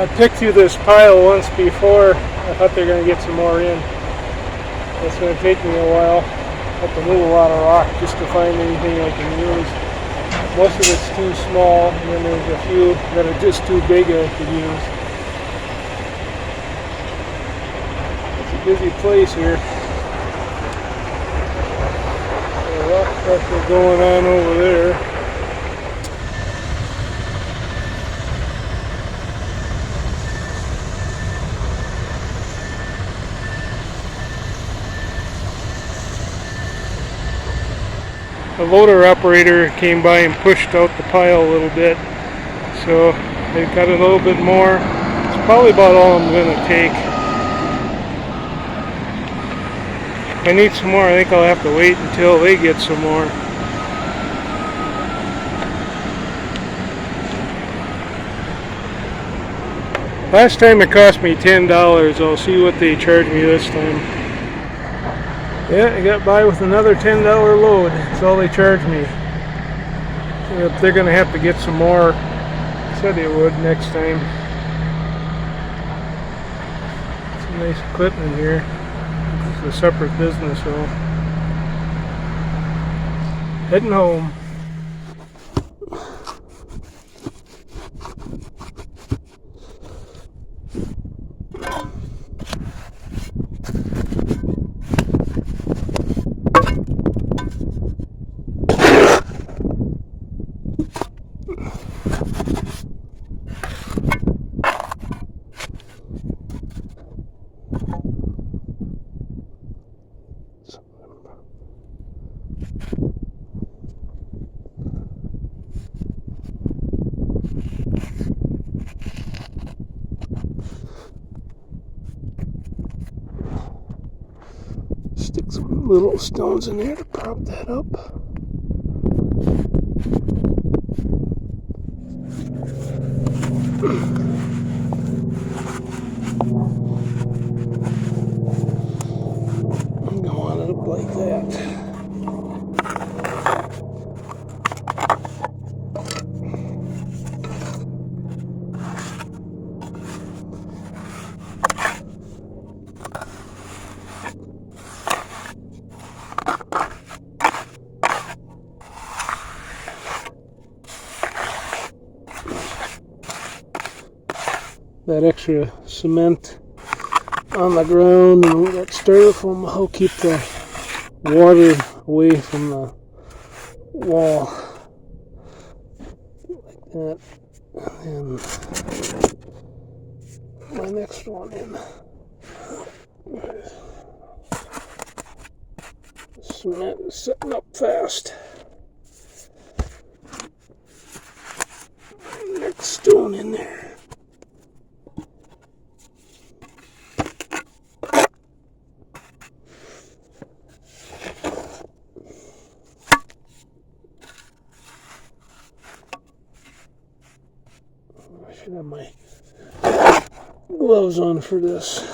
I picked through this pile once before. I thought they were going to get some more in. It's going to take me a while. I have to move a lot of rock just to find anything I can use. Most of it's too small, and then there's a few that are just too big I could use. It's a busy place here. There's a lot of pressure going on over there. The loader operator came by and pushed out the pile a little bit, so they got a little bit more. It's probably about all I'm going to take. If I need some more, I think I'll have to wait until they get some more. Last time it cost me $10. I'll see what they charge me this time. Yeah, I got by with another $10 load. That's all they charged me. Yep, they're going to have to get some more. Said they would next time. Some nice equipment here. It's a separate business, so. Heading home. Stick some little stones in there to prop that up. I'm going it up like that. That extra cement on the ground and that styrofoam will help keep the water away from the wall like that. And my next one in. The cement is setting up fast. Next stone in there. I should have my gloves on for this.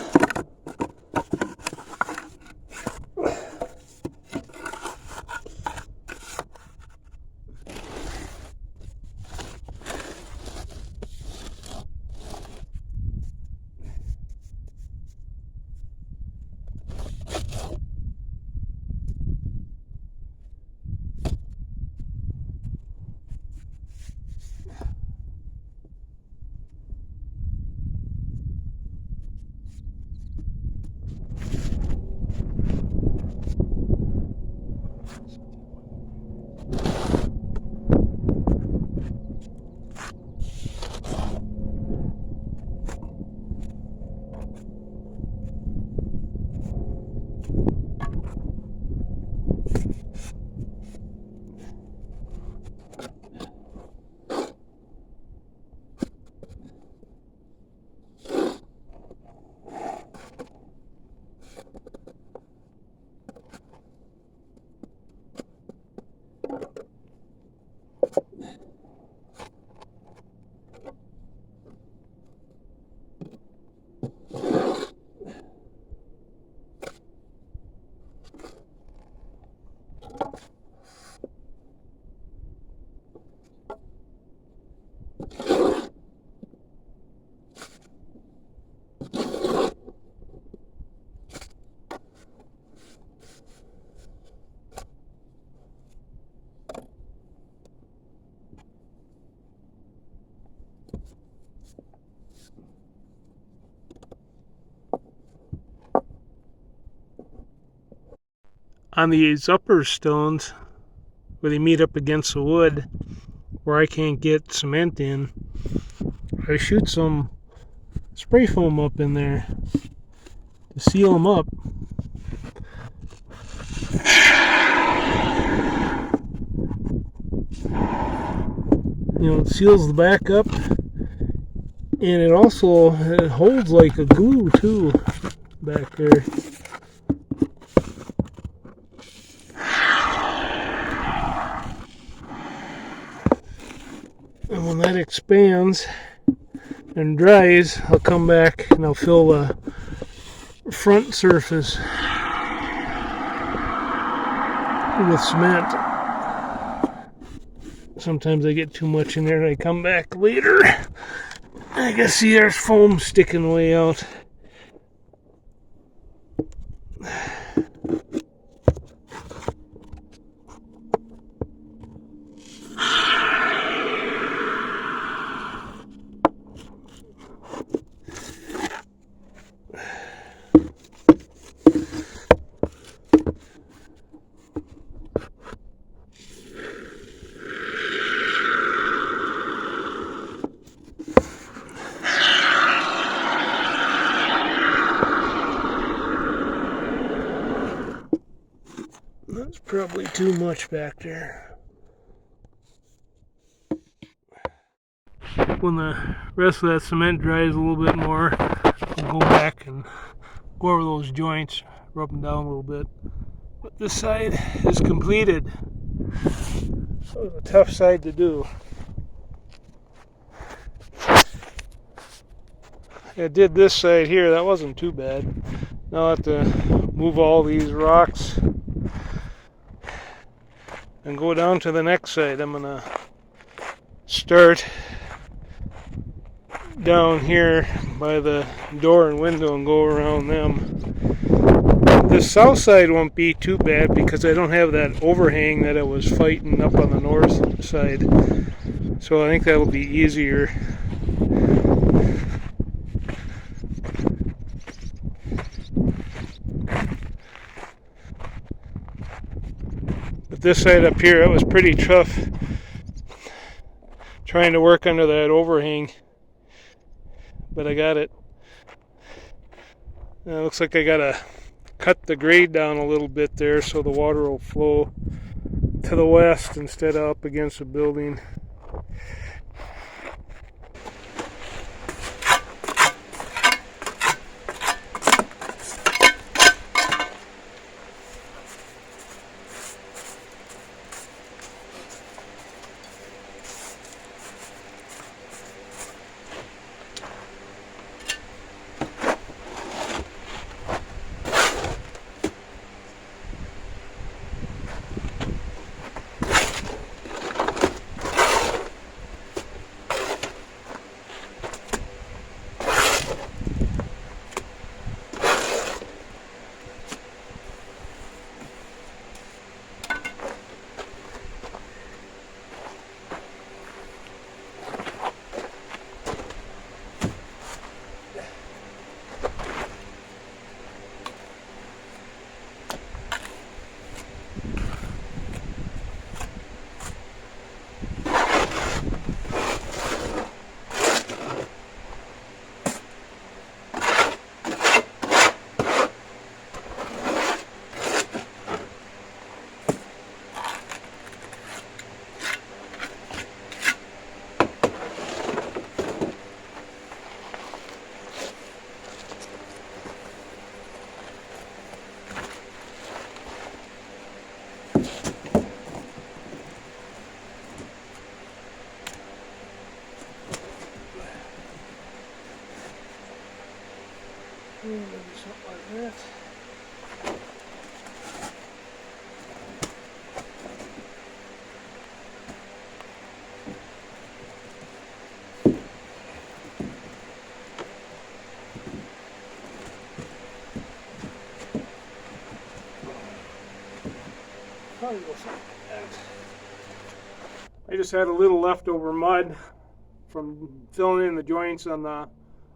on these upper stones where they meet up against the wood, where I can't get cement in, I shoot some spray foam up in there to seal them up. You know, it seals the back up, and it also holds like a glue too back there. And when that expands and dries, I'll come back and I'll fill the front surface with cement. Sometimes I get too much in there and I come back later. I can see there's foam sticking way out. That's probably too much back there. When the rest of that cement dries a little bit more, I'll go back and go over those joints, rub them down a little bit. But this side is completed. That was a tough side to do. I did this side here, that wasn't too bad. Now I have to move all these rocks and go down to the next side. I'm gonna start down here by the door and window and go around them. The south side won't be too bad because I don't have that overhang that I was fighting up on the north side. So I think that'll be easier. But this side up here, it was pretty tough trying to work under that overhang. But I got it. Now it looks like I gotta cut the grade down a little bit there so the water will flow to the west instead of up against the building. Maybe something like that. Probably go something like that. I just had a little leftover mud from filling in the joints on the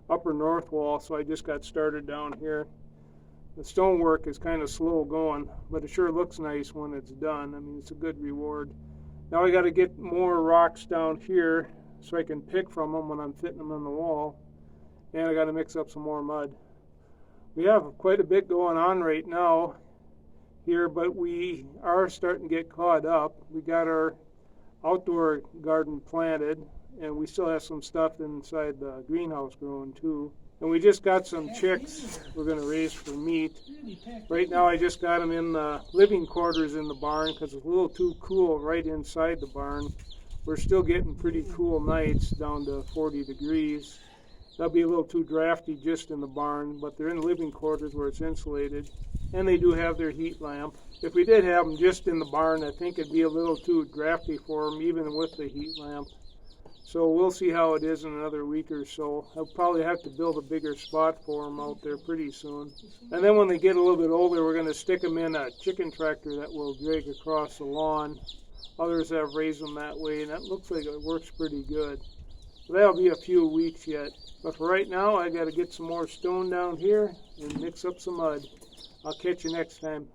upper north wall, so I just got started down here. The stonework is kind of slow going, but it sure looks nice when it's done. I mean, it's a good reward. Now I got to get more rocks down here so I can pick from them when I'm fitting them on the wall. And I got to mix up some more mud. We have quite a bit going on right now here, but we are starting to get caught up. We got our outdoor garden planted, and we still have some stuff inside the greenhouse growing too. And we just got some chicks we're going to raise for meat. Right now I just got them in the living quarters in the barn because it's a little too cool right inside the barn. We're still getting pretty cool nights down to 40 degrees. That'll be a little too drafty just in the barn, but they're in the living quarters where it's insulated. And they do have their heat lamp. If we did have them just in the barn, I think it'd be a little too drafty for them, even with the heat lamp. So we'll see how it is in another week or so. I'll probably have to build a bigger spot for them out there pretty soon. And then when they get a little bit older, we're going to stick them in a chicken tractor that will drag across the lawn. Others have raised them that way, and that looks like it works pretty good. So that'll be a few weeks yet. But for right now, I got to get some more stone down here and mix up some mud. I'll catch you next time.